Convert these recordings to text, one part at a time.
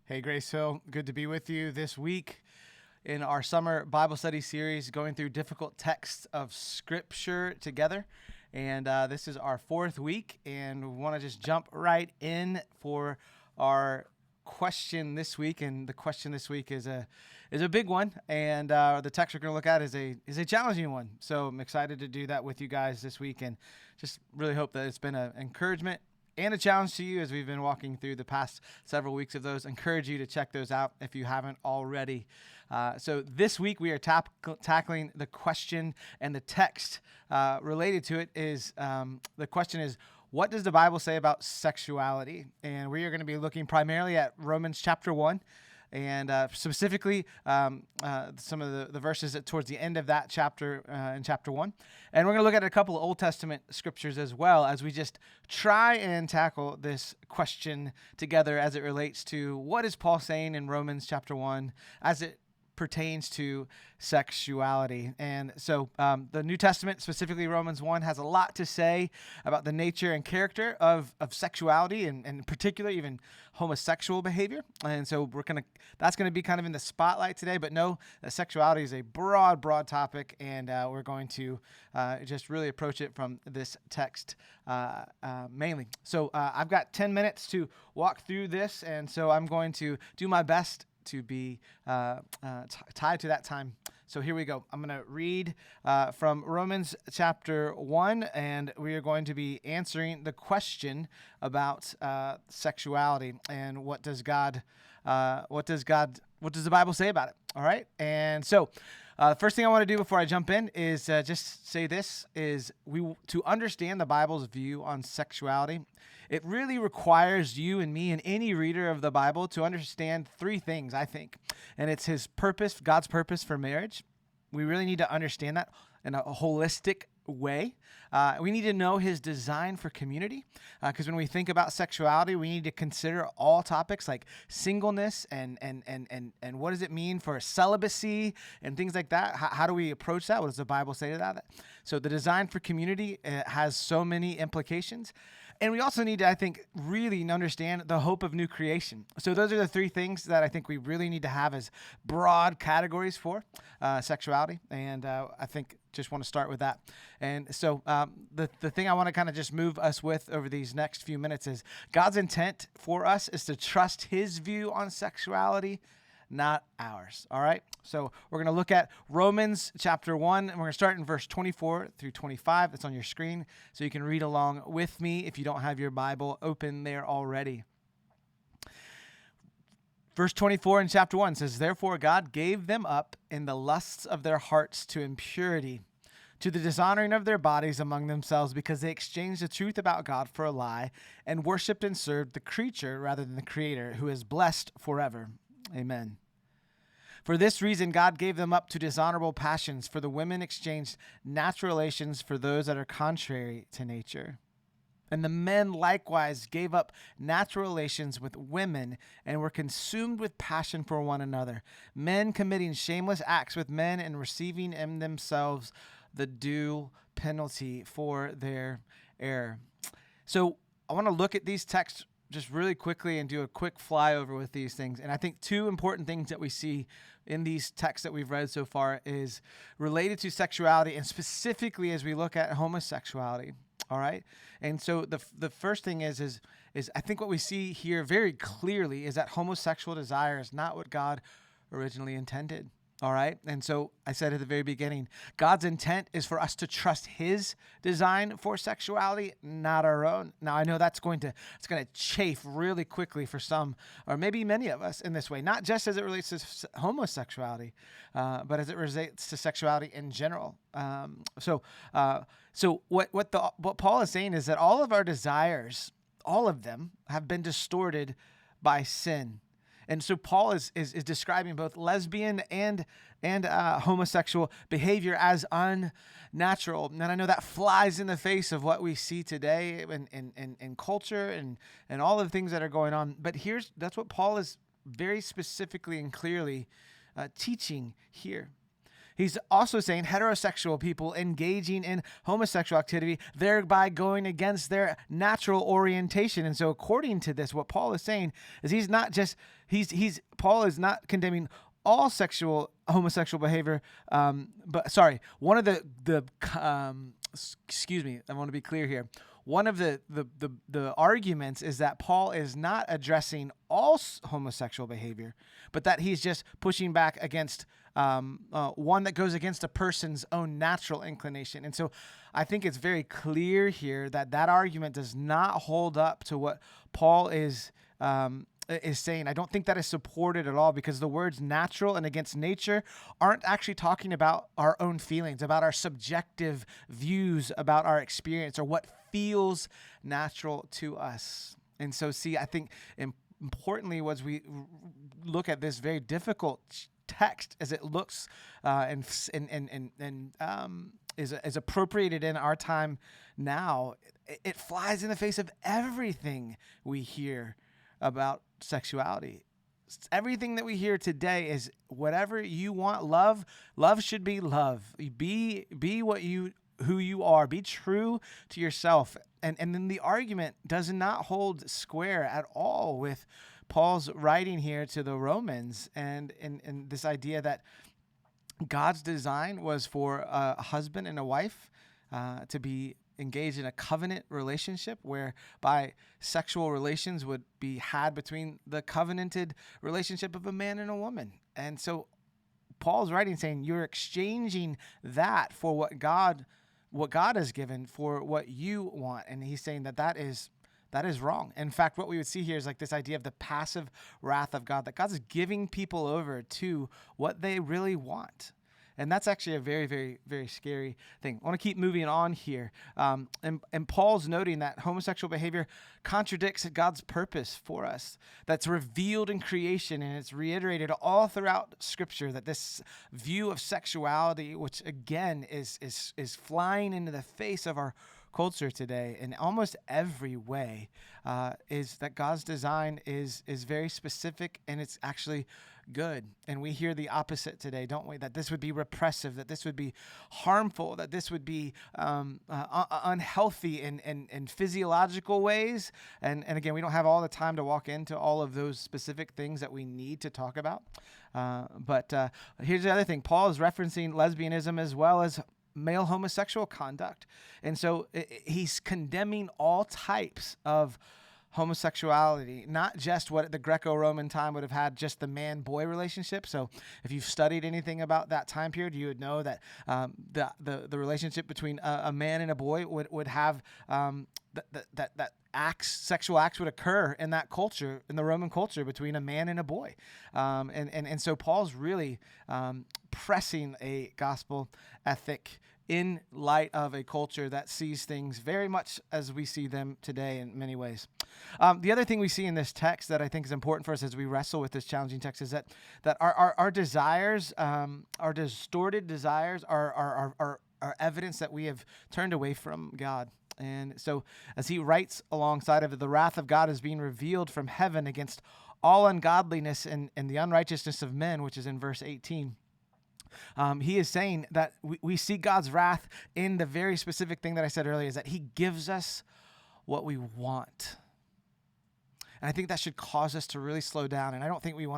Hey, Grace Hill, good to be with you this week in our summer Bible study series, going through difficult texts of Scripture together. And this is our fourth week, and we want to just jump right in for our question this week. And the question this week is a big one, and the text we're going to look at is a challenging one. So I'm excited to do that with you guys this week, and just really hope that it's been an encouragement and a challenge to you as we've been walking through the past several weeks of those. Encourage you to check those out if you haven't already. So this week we are tackling the question, and the text related to it is, the question is, what does the Bible say about sexuality? And we are going to be looking primarily at Romans chapter 1. And specifically, some of the verses towards the end of that chapter, in chapter 1. And we're going to look at a couple of Old Testament scriptures as well, as we just try and tackle this question together as it relates to what is Paul saying in Romans chapter 1 as it pertains to sexuality. And so the New Testament, specifically Romans 1, has a lot to say about the nature and character of sexuality, and in particular even homosexual behavior. And so that's going to be kind of in the spotlight today. But no, sexuality is a broad topic, and we're going to just really approach it from this text mainly. So I've got 10 minutes to walk through this, and so I'm going to do my best to be tied to that time. So here we go. I'm going to read from Romans chapter 1, and we are going to be answering the question about sexuality and what does the Bible say about it? All right. And so the first thing I want to do before I jump in is just say this is to understand the Bible's view on sexuality. It really requires you and me and any reader of the Bible to understand three things, I think. And it's his purpose, God's purpose for marriage. We really need to understand that in a holistic way. We need to know his design for community, because when we think about sexuality, we need to consider all topics like singleness and what does it mean for celibacy and things like that. How do we approach that? What does the Bible say to that? So the design for community has so many implications. And we also need to, I think, really understand the hope of new creation. So those are the three things that I think we really need to have as broad categories for sexuality. And I think just want to start with that. And so the thing I want to kind of just move us with over these next few minutes is God's intent for us is to trust his view on sexuality, not ours. All right. So we're going to look at Romans chapter 1, and we're going to start in verse 24 through 25. That's on your screen, so you can read along with me if you don't have your Bible open there already. Verse 24 in chapter 1 says, "Therefore God gave them up in the lusts of their hearts to impurity, to the dishonoring of their bodies among themselves, because they exchanged the truth about God for a lie, and worshipped and served the creature rather than the Creator, who is blessed forever. Amen. For this reason, God gave them up to dishonorable passions, for the women exchanged natural relations for those that are contrary to nature. And the men likewise gave up natural relations with women and were consumed with passion for one another, men committing shameless acts with men and receiving in themselves the due penalty for their error." So I want to look at these texts just really quickly and do a quick flyover with these things. And I think two important things that we see in these texts that we've read so far is related to sexuality, and specifically as we look at homosexuality. All right. And so the first thing is I think what we see here very clearly is that homosexual desire is not what God originally intended. All right. And so I said at the very beginning, God's intent is for us to trust his design for sexuality, not our own. Now, I know it's going to chafe really quickly for some, or maybe many of us in this way, not just as it relates to homosexuality, but as it relates to sexuality in general. So what Paul is saying is that all of our desires, all of them, have been distorted by sin. And so Paul is describing both lesbian and homosexual behavior as unnatural. And I know that flies in the face of what we see today in culture and all of the things that are going on. But that's what Paul is very specifically and clearly teaching here. He's also saying heterosexual people engaging in homosexual activity, thereby going against their natural orientation. And so according to this, what Paul is saying is Paul is not condemning all homosexual behavior. One of excuse me, I want to be clear here. One of the arguments is that Paul is not addressing all homosexual behavior, but that he's just pushing back against one that goes against a person's own natural inclination. And so I think it's very clear here that argument does not hold up to what Paul is saying. I don't think that is supported at all, because the words natural and against nature aren't actually talking about our own feelings, about our subjective views about our experience or what feels natural to us. And so, I think importantly, as we look at this very difficult text, as it looks and is appropriated in our time now, it flies in the face of everything we hear about sexuality. Everything that we hear today is whatever you want. Love should be love. Be who you are. Be true to yourself. And then the argument does not hold square at all with Paul's writing here to the Romans and this idea that God's design was for a husband and a wife to be engaged in a covenant relationship whereby sexual relations would be had between the covenanted relationship of a man and a woman. And so Paul's writing saying you're exchanging that for what God has given for what you want. And he's saying that is wrong. In fact, what we would see here is like this idea of the passive wrath of God, that God's giving people over to what they really want. And that's actually a very, very, very scary thing. I want to keep moving on here. And Paul's noting that homosexual behavior contradicts God's purpose for us. That's revealed in creation, and it's reiterated all throughout Scripture, that this view of sexuality, which again is flying into the face of our culture today in almost every way, is that God's design is very specific, and it's actually good. And we hear the opposite today, don't we? That this would be repressive, that this would be harmful, that this would be unhealthy in physiological ways. And again, we don't have all the time to walk into all of those specific things that we need to talk about. But here's the other thing. Paul is referencing lesbianism as well as male homosexual conduct. And so he's condemning all types of homosexuality, not just what the Greco-Roman time would have had, just the man-boy relationship. So if you've studied anything about that time period, you would know that the relationship between a man and a boy would have that sexual acts would occur in that culture, in the Roman culture, between a man and a boy. And so Paul's really pressing a gospel ethic in light of a culture that sees things very much as we see them today in many ways. The other thing we see in this text that I think is important for us as we wrestle with this challenging text is that our desires, our distorted desires, are evidence that we have turned away from God. And so as he writes alongside of it, the wrath of God is being revealed from heaven against all ungodliness and the unrighteousness of men, which is in verse 18. He is saying that we see God's wrath in the very specific thing that I said earlier, is that he gives us what we want. And I think that should cause us to really slow down. And I don't think we're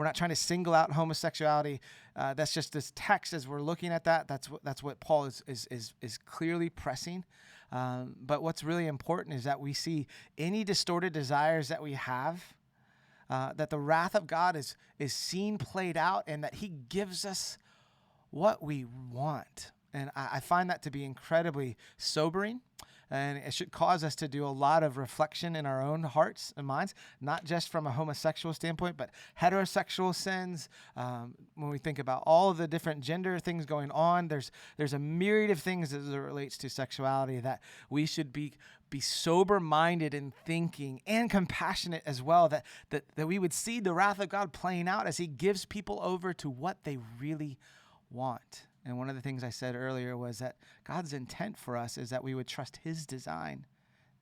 not trying to single out homosexuality. That's just this text as we're looking at that. That's what Paul is clearly pressing. But what's really important is that we see any distorted desires that we have, that the wrath of God is seen played out, and that he gives us what we want. And I find that to be incredibly sobering. And it should cause us to do a lot of reflection in our own hearts and minds, not just from a homosexual standpoint, but heterosexual sins. When we think about all of the different gender things going on, there's a myriad of things as it relates to sexuality that we should be sober-minded in thinking, and compassionate as well, that we would see the wrath of God playing out as he gives people over to what they really want. And one of the things I said earlier was that God's intent for us is that we would trust his design,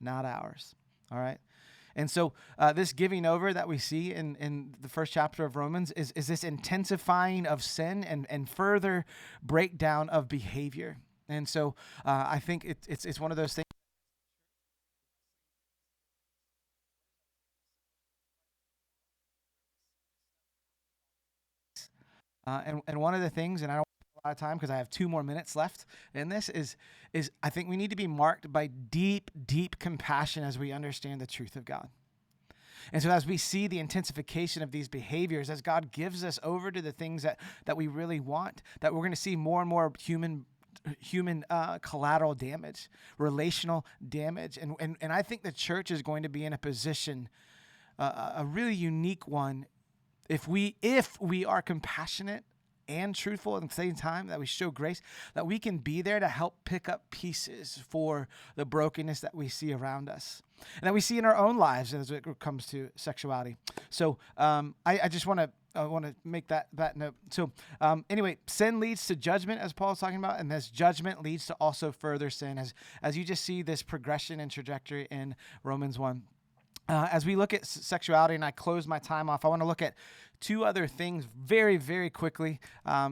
not ours. All right. And so this giving over that we see in the first chapter of Romans is this intensifying of sin and further breakdown of behavior. And so I think it's one of those things. And one of the things, and I don't have a lot of time because I have 2 more minutes left in this, is I think we need to be marked by deep, deep compassion as we understand the truth of God. And so as we see the intensification of these behaviors, as God gives us over to the things that we really want, that we're going to see more and more human collateral damage, relational damage. And I think the church is going to be in a position, a really unique one, if we are compassionate and truthful at the same time, that we show grace, that we can be there to help pick up pieces for the brokenness that we see around us and that we see in our own lives as it comes to sexuality. So I just want to make that note. So anyway, sin leads to judgment, as Paul's talking about, and this judgment leads to also further sin, as you just see this progression and trajectory in Romans 1. As we look at sexuality, and I close my time off, I want to look at 2 other things very, very quickly,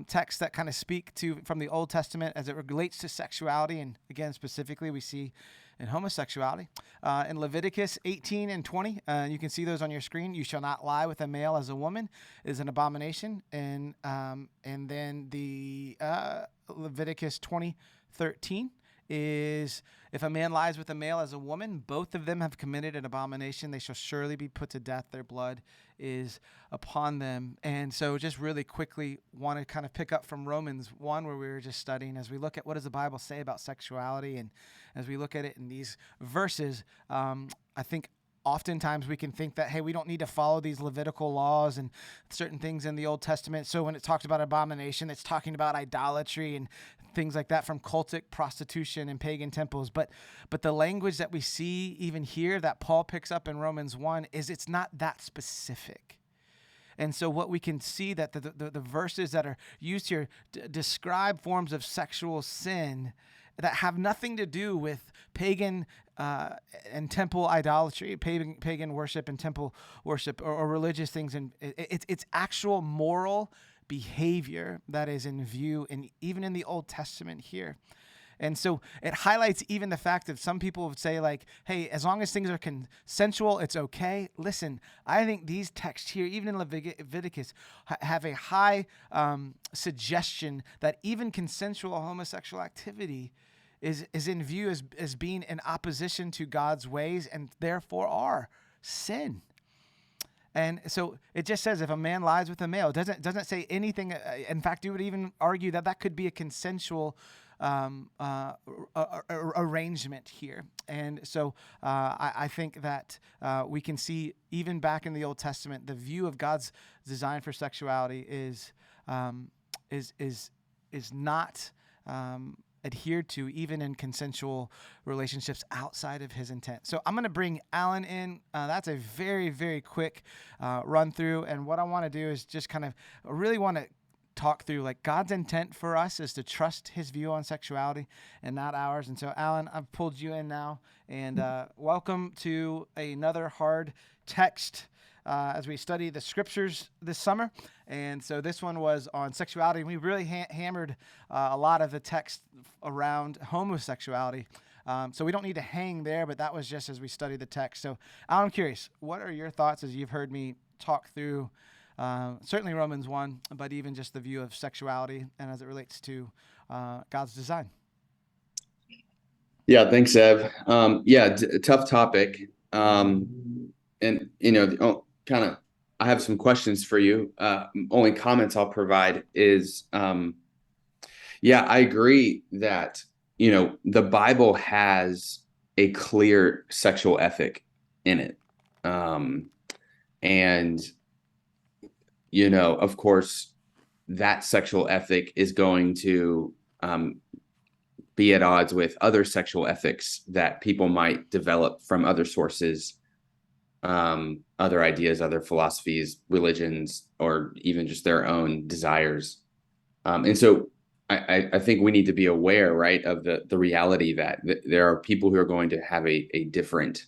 texts that kind of speak to from the Old Testament as it relates to sexuality, and again, specifically we see in homosexuality. In Leviticus 18 and 20, you can see those on your screen. You shall not lie with a male as a woman is an abomination. And then the Leviticus 20:13 is, if a man lies with a male as a woman, both of them have committed an abomination. They shall surely be put to death. Their blood is upon them. And so just really quickly want to kind of pick up from Romans 1, where we were just studying, as we look at what does the Bible say about sexuality, and as we look at it in these verses, I think oftentimes we can think that, hey, we don't need to follow these Levitical laws and certain things in the Old Testament. So when it talks about abomination, it's talking about idolatry and things like that, from cultic prostitution and pagan temples. But the language that we see even here that Paul picks up in Romans 1 is it's not that specific. And so what we can see that the verses that are used here describe forms of sexual sin that have nothing to do with pagan and temple idolatry, pagan worship and temple worship, or religious things. And it's actual moral behavior that is in view, and even in the Old Testament here. And so it highlights even the fact that some people would say, like, hey, as long as things are consensual, it's okay. Listen, I think these texts here, even in Leviticus, have a high suggestion that even consensual homosexual activity is in view as being in opposition to God's ways, and therefore are sin. And so it just says if a man lies with a male, it doesn't say anything. In fact, you would even argue that could be a consensual arrangement here. And so I think that we can see even back in the Old Testament, the view of God's design for sexuality is not adhered to even in consensual relationships outside of his intent. So I'm going to bring Allan in. That's a very, very quick run through. And what I want to do is just kind of really want to talk through, like, God's intent for us is to trust his view on sexuality and not ours. And so, Allan, I've pulled you in now, and welcome to another hard text as we study the scriptures this summer. And so this one was on sexuality, and we really hammered a lot of the text around homosexuality. So we don't need to hang there, but that was just as we studied the text. So I'm curious, what are your thoughts as you've heard me talk through certainly Romans 1, but even just the view of sexuality and as it relates to God's design? Yeah, thanks, Ev. Tough topic. And, I have some questions for you. Only comments I'll provide is, I agree that, the Bible has a clear sexual ethic in it. Of course, that sexual ethic is going to be at odds with other sexual ethics that people might develop from other sources, other ideas, other philosophies, religions, or even just their own desires. And so I think we need to be aware, right, of the reality that there are people who are going to have a different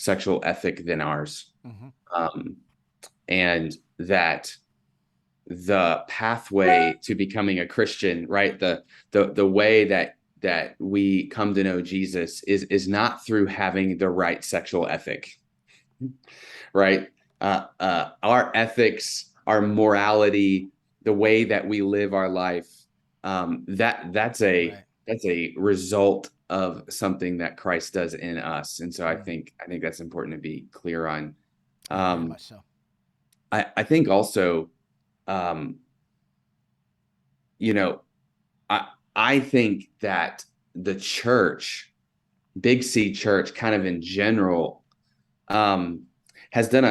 sexual ethic than ours. Mm-hmm. And that the pathway to becoming a Christian, right? The way that we come to know Jesus is not through having the right sexual ethic, right? Our ethics, our morality, the way that we live our life, that's Right. a result of something that Christ does in us. And so I Mm. think that's important to be clear on. Yeah, very much so. I think also, um, you know, I think that the church, Big C church, kind of in general, um, has done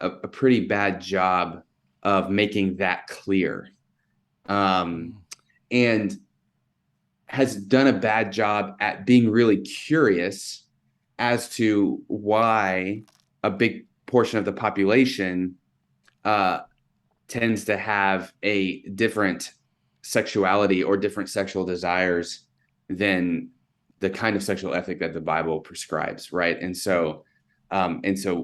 a pretty bad job of making that clear, um, Mm. and has done a bad job at being really curious as to why a big portion of the population uh, tends to have a different sexuality or different sexual desires than the kind of sexual ethic that the Bible prescribes, right? And so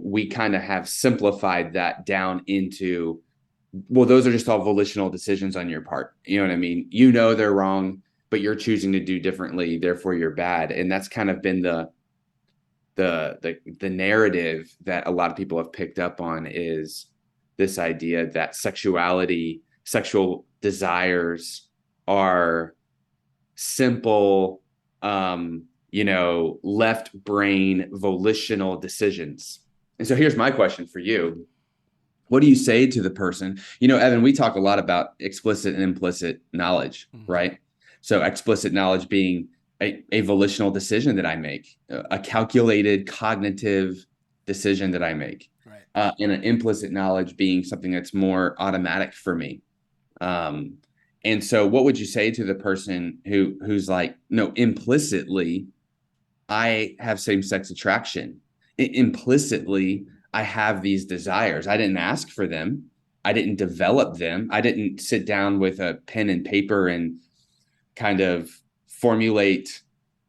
we kind of have simplified that down into, well, those are just all volitional decisions on your part. You know what I mean? You know they're wrong, but you're choosing to do differently, therefore you're bad. And that's kind of been the narrative that a lot of people have picked up on, is this idea that sexual desires are simple, left brain volitional decisions. And so here's my question for you. What do you say to the person? Evan, we talk a lot about explicit and implicit knowledge, Mm-hmm. right? So explicit knowledge being a volitional decision that I make, a calculated cognitive decision that I make, Right. And an implicit knowledge being something that's more automatic for me. And so what would you say to the person who's like, no, implicitly, I have same-sex attraction. Implicitly, I have these desires. I didn't ask for them. I didn't develop them. I didn't sit down with a pen and paper and kind of formulate,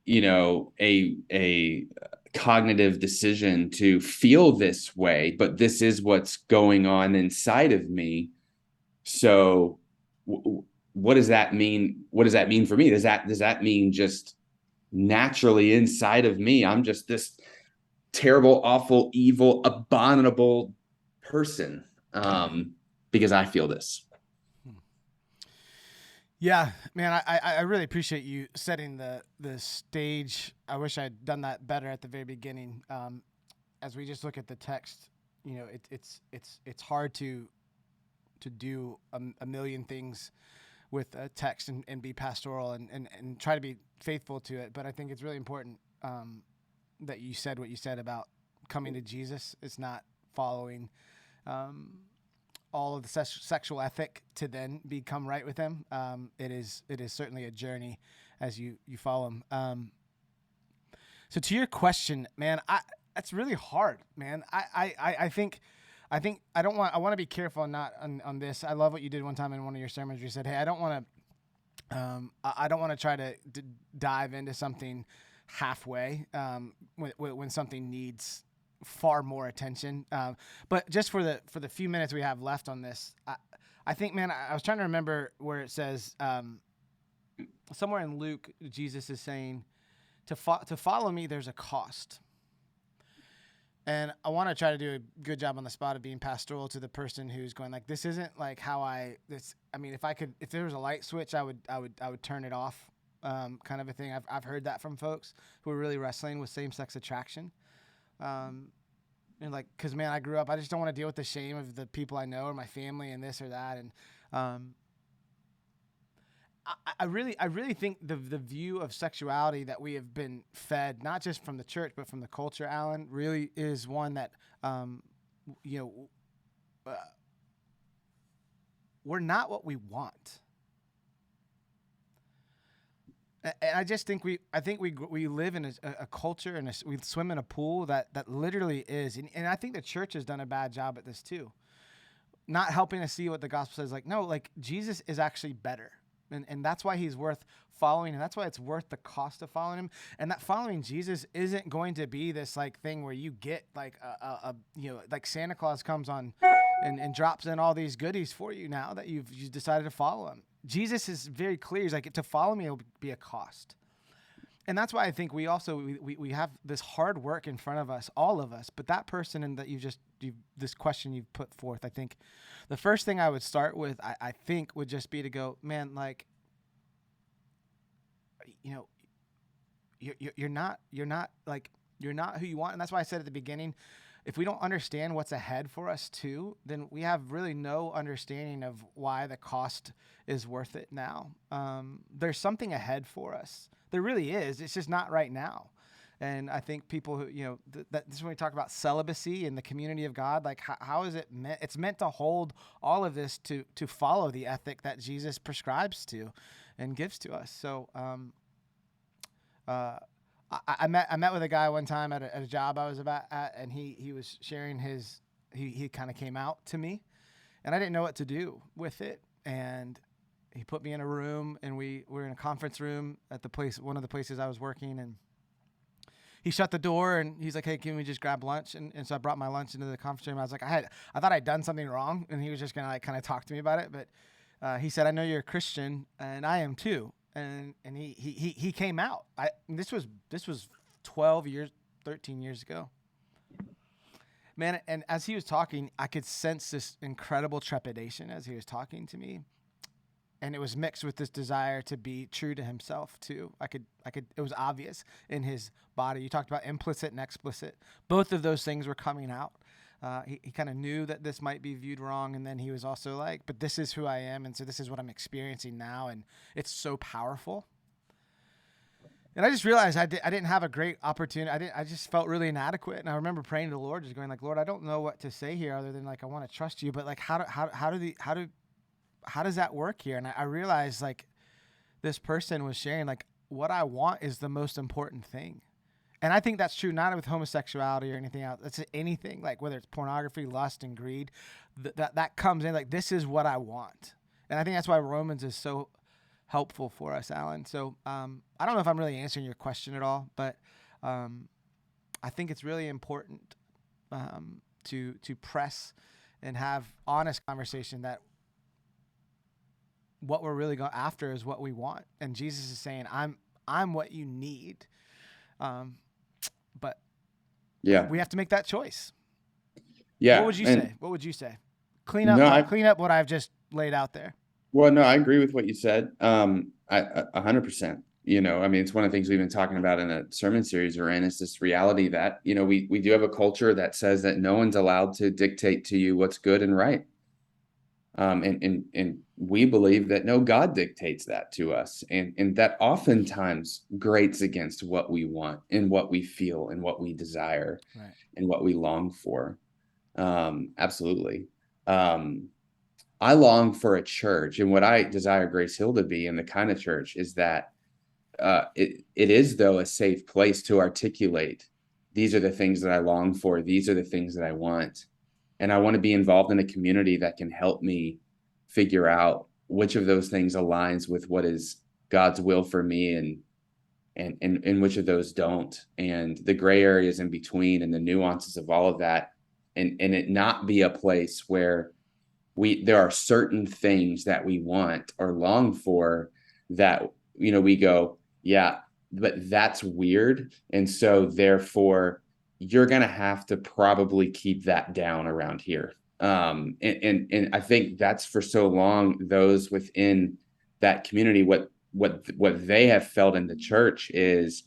a cognitive decision to feel this way, but this is what's going on inside of me. So what does that mean? What does that mean for me? Does that mean just naturally inside of me, I'm just this terrible, awful, evil, abominable person, because I feel this? Yeah, man, I really appreciate you setting the stage. I wish I'd done that better at the very beginning. As we just look at the text, it's hard to do a million things with a text and be pastoral and try to be faithful to it. But I think it's really important that you said what you said about coming to Jesus. It's not following all of the sexual ethic to then become right with him. It is certainly a journey as you follow him. So to your question, man, that's really hard, man. I think I want to be careful not on this. I love what you did one time in one of your sermons where you said, hey, I don't want to try to dive into something halfway when something needs far more attention. But just for the few minutes we have left on this, I think, man, I was trying to remember where it says somewhere in Luke, Jesus is saying to follow me, there's a cost. And I want to try to do a good job on the spot of being pastoral to the person who's going like, this isn't like how if there was a light switch, I would turn it off, kind of a thing. I've heard that from folks who are really wrestling with same-sex attraction. And like, cause man, I grew up, I just don't want to deal with the shame of the people I know or my family and this or that. And, I really think the view of sexuality that we have been fed, not just from the church, but from the culture, Allan, really is one that, we're not what we want. And I just think we live in a culture and we swim in a pool that literally is. And I think the church has done a bad job at this too. Not helping us see what the gospel says. Like, no, like Jesus is actually better. And that's why he's worth following, and that's why it's worth the cost of following him. And that following Jesus isn't going to be this like thing where you get like like Santa Claus comes on and drops in all these goodies for you now that you've decided to follow him. Jesus is very clear. He's like, to follow me will be a cost. And that's why I think we have this hard work in front of us, all of us. But that person and that this question you've put forth, I think the first thing I would start with, I think would just be to go, man, like, you're not who you want. And that's why I said at the beginning, if we don't understand what's ahead for us too, then we have really no understanding of why the cost is worth it now. There's something ahead for us. There really is. It's just not right now. And I think people who, this is when we talk about celibacy in the community of God, like how is it meant? It's meant to hold all of this to follow the ethic that Jesus prescribes to and gives to us. So I met with a guy one time at a job I was at, and he was sharing he kind of came out to me, and I didn't know what to do with it. And he put me in a room, and we were in a conference room at one of the places I was working, and he shut the door, and he's like, "Hey, can we just grab lunch?" And so I brought my lunch into the conference room. I was like, I thought I'd done something wrong, and he was just gonna like kind of talk to me about it. But he said, "I know you're a Christian, and I am too." And he came out. This was 13 years ago. Man, and as he was talking, I could sense this incredible trepidation as he was talking to me. And it was mixed with this desire to be true to himself too. It was obvious in his body. You talked about implicit and explicit. Both of those things were coming out. He kind of knew that this might be viewed wrong. And then he was also like, but this is who I am. And so this is what I'm experiencing now. And it's so powerful. And I just realized I didn't have a great opportunity. I just felt really inadequate. And I remember praying to the Lord, just going like, Lord, I don't know what to say here other than like, I want to trust you. But like, how does that work here? And I realized like this person was sharing like what I want is the most important thing. And I think that's true, not with homosexuality or anything else. It's anything, like whether it's pornography, lust, and greed, that comes in like, this is what I want. And I think that's why Romans is so helpful for us, Allan. So I don't know if I'm really answering your question at all, but I think it's really important to press and have honest conversation that what we're really going after is what we want. And Jesus is saying, I'm what you need. But yeah, we have to make that choice. Yeah. What would you say? Clean up what I've just laid out there. Well, no, I agree with what you said. 100%. It's one of the things we've been talking about in a sermon series we're in, is this reality that, we do have a culture that says that no one's allowed to dictate to you what's good and right. And we believe that no, God dictates that to us. And that oftentimes grates against what we want and what we feel and what we desire, right, and what we long for. Absolutely. I long for a church, and what I desire Grace Hill to be, and the kind of church is that it is, though, a safe place to articulate, these are the things that I long for, these are the things that I want. And I want to be involved in a community that can help me figure out which of those things aligns with what is God's will for me, and which of those don't, and the gray areas in between, and the nuances of all of that, and it not be a place where there are certain things that we want or long for that, we go, yeah, but that's weird. And so therefore you're going to have to probably keep that down around here. And I think that's, for so long, those within that community, what they have felt in the church is,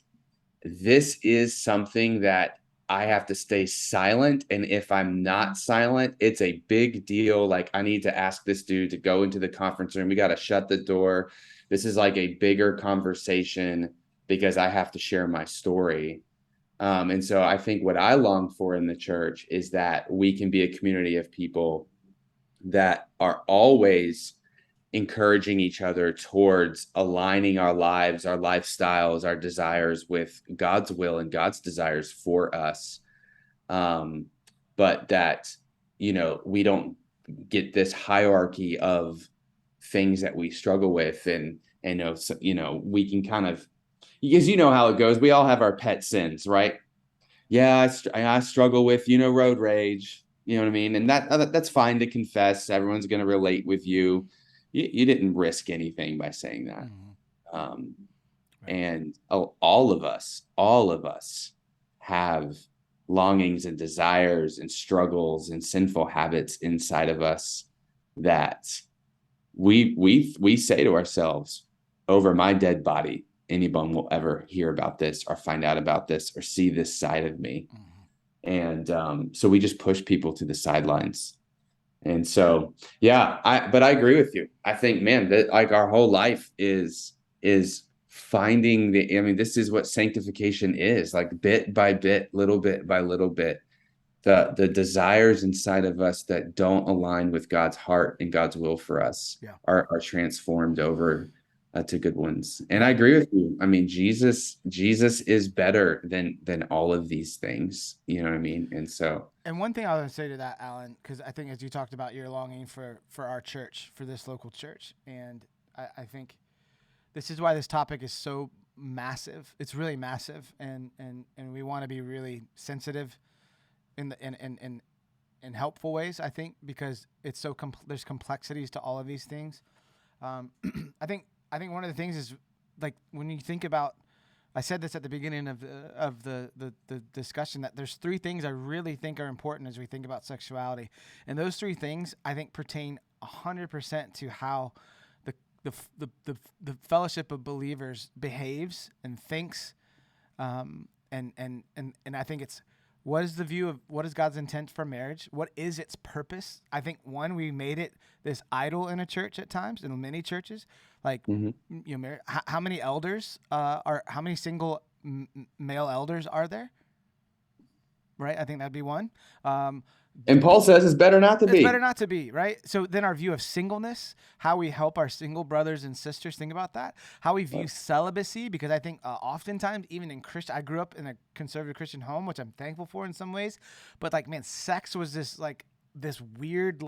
this is something that I have to stay silent. And if I'm not silent, it's a big deal. Like, I need to ask this dude to go into the conference room. We got to shut the door. This is like a bigger conversation because I have to share my story. And so I think what I long for in the church is that we can be a community of people that are always encouraging each other towards aligning our lives, our lifestyles, our desires with God's will and God's desires for us. But that, we don't get this hierarchy of things that we struggle with, and so, we can kind of, because you know how it goes. We all have our pet sins, right? Yeah, I struggle with, road rage. You know what I mean? And that's fine to confess. Everyone's going to relate with you. You didn't risk anything by saying that. Um, Right. and all of us have longings and desires and struggles and sinful habits inside of us that we say to ourselves, over my dead body, anyone will ever hear about this or find out about this or see this side of me. And so we just push people to the sidelines. And so, yeah, but I agree with you. I think, man, that like our whole life is finding this is what sanctification is, like bit by bit, little bit by little bit, the desires inside of us that don't align with God's heart and God's will for us are transformed over to good ones. And I agree with you. I mean, Jesus is better than all of these things. You know what I mean? And so. And one thing I want to say to that, Allan, because I think as you talked about your longing for our church, for this local church, and I think this is why this topic is so massive. It's really massive, and we want to be really sensitive in helpful ways, I think, because it's so there's complexities to all of these things. I think one of the things is, like, when you think about, I said this at the beginning of the discussion, that there's three things I really think are important as we think about sexuality, and those three things I think pertain 100% to how the fellowship of believers behaves and thinks, and I think it's, what is the view of what is God's intent for marriage? What is its purpose? I think we made it this idol in a church at times, in many churches. Like, how many elders how many single male elders are there? Right, I think that'd be one. And Paul says it's better not to be. It's better not to be, right? So then our view of singleness, how we help our single brothers and sisters, think about that. How we view celibacy, because I think oftentimes, even in I grew up in a conservative Christian home, which I'm thankful for in some ways. But like, man, sex was this weird,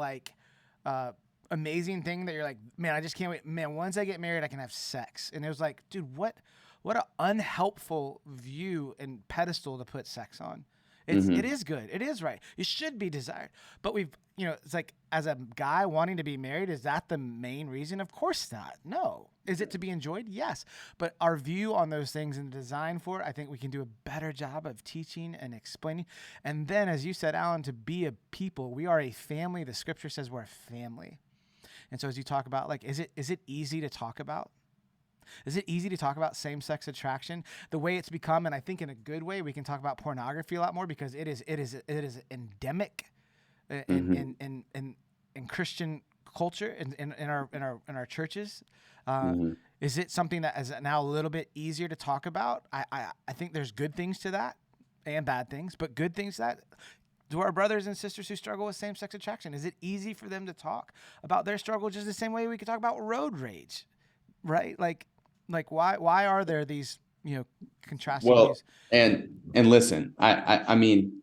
amazing thing that you're like, man, I just can't wait. Man, once I get married, I can have sex. And it was like, dude, what an unhelpful view and pedestal to put sex on. It is good. It is right. It should be desired. But it's like, as a guy wanting to be married, is that the main reason? Of course not. No. Is it to be enjoyed? Yes. But our view on those things and the design for it, I think we can do a better job of teaching and explaining. And then, as you said, Allan, to be a people, we are a family. The scripture says we're a family. And so as you talk about, like, is it easy to talk about? Is it easy to talk about same-sex attraction the way it's become? And I think in a good way, we can talk about pornography a lot more, because it is endemic in Christian culture, in our churches. Is it something that is now a little bit easier to talk about? I think there's good things to that and bad things, but good things to that. To our brothers and sisters who struggle with same-sex attraction, is it easy for them to talk about their struggle just the same way we could talk about road rage, right? Like why are there these contrasting views? And listen, I mean,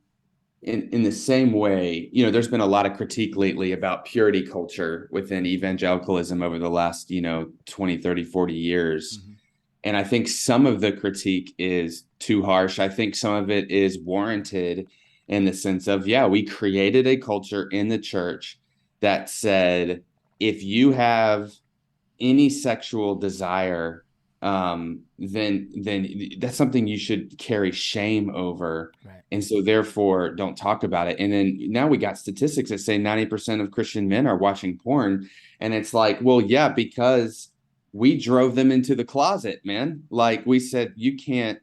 in the same way, there's been a lot of critique lately about purity culture within evangelicalism over the last 20, 30, 40 years. And I think some of the critique is too harsh. I think some of it is warranted, in the sense of, we created a culture in the church that said, if you have any sexual desire, then that's something you should carry shame over. Right. And so therefore don't talk about it. And then now we got statistics that say 90% of Christian men are watching porn. And it's like, well, yeah, because we drove them into the closet, man. Like, we said, you can't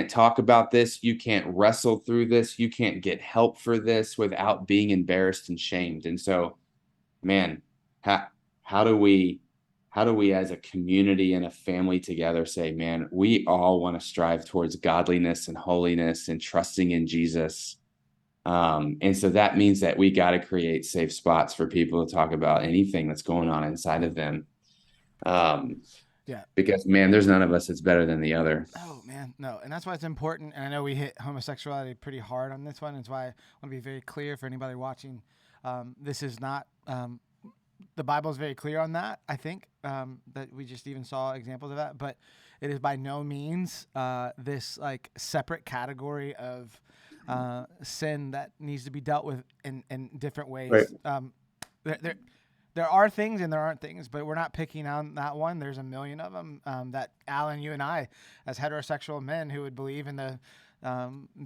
talk about this. You can't wrestle through this. You can't get help for this without being embarrassed and shamed. And so, man, how do we as a community and a family together say, man, we all want to strive towards godliness and holiness and trusting in Jesus. And so that means that we got to create safe spots for people to talk about anything that's going on inside of them. Because, man, there's none of us that's better than the other. Oh, man, no. And that's why it's important. And I know we hit homosexuality pretty hard on this one. It's why I want to be very clear for anybody watching. This is not the Bible is very clear on that. I think that we just even saw examples of that, but it is by no means this like separate category of sin that needs to be dealt with in different ways. Right. There are things and there aren't things, but we're not picking on that one. There's a million of them that Allan, you and I, as heterosexual men who would believe in the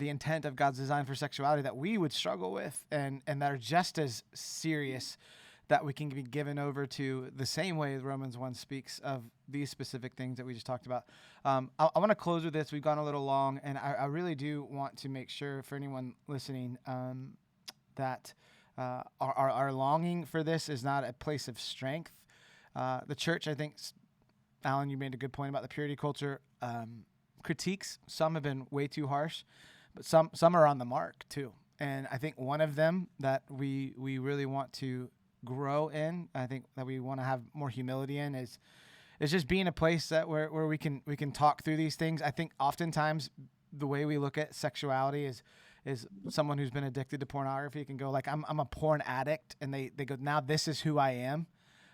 intent of God's design for sexuality, that we would struggle with, and that are just as serious, that we can be given over to the same way Romans 1 speaks of these specific things that we just talked about. I want to close with this. We've gone a little long, and I really do want to make sure for anyone listening that our longing for this is not a place of strength. The church, I think, Allan, you made a good point about the purity culture. Critiques, some have been way too harsh, but some are on the mark too. And I think one of them that we really want to grow in, I think that we want to have more humility in, is just being a place that where we can talk through these things. I think oftentimes the way we look at sexuality is someone who's been addicted to pornography can go like, I'm a porn addict, and they go, now this is who I am.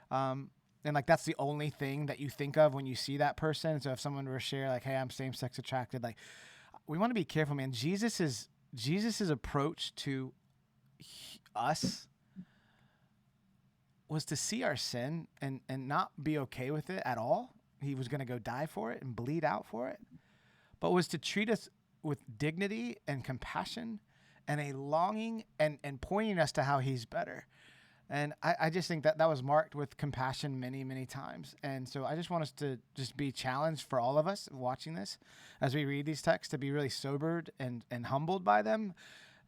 And like, that's the only thing that you think of when you see that person. So if someone were to share like, hey, I'm same-sex attracted, like, we want to be careful, man. Jesus's approach to us was to see our sin and not be okay with it at all. He was going to go die for it and bleed out for it, but was to treat us with dignity and compassion and a longing and pointing us to how he's better. And I just think that was marked with compassion many, many times. And so I just want us to just be challenged for all of us watching this as we read these texts to be really sobered and humbled by them,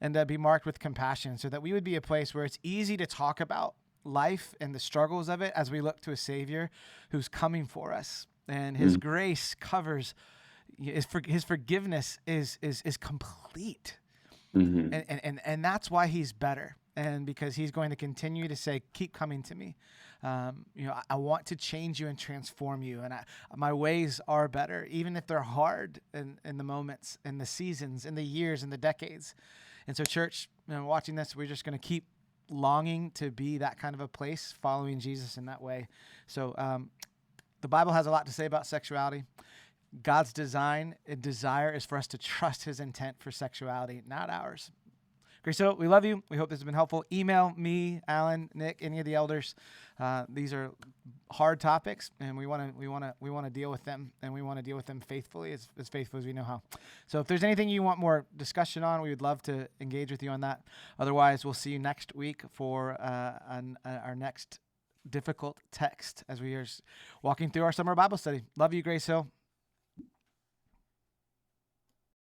and to be marked with compassion, so that we would be a place where it's easy to talk about life and the struggles of it as we look to a Savior who's coming for us. And his grace covers, his forgiveness is complete. Mm-hmm. And that's why he's better. And because he's going to continue to say, keep coming to me. I want to change you and transform you. And my ways are better, even if they're hard in the moments, in the seasons, in the years, in the decades. And so church, watching this, we're just going to keep longing to be that kind of a place, following Jesus in that way. So the Bible has a lot to say about sexuality. God's design and desire is for us to trust his intent for sexuality, not ours. Great. So we love you. We hope this has been helpful. Email me, Allan, Nick, any of the elders. These are hard topics, and we want to deal with them, and we want to deal with them faithfully, as faithfully as we know how. So if there's anything you want more discussion on, we would love to engage with you on that. Otherwise, we'll see you next week for our next difficult text as we are walking through our summer Bible study. Love you, Grace Hill.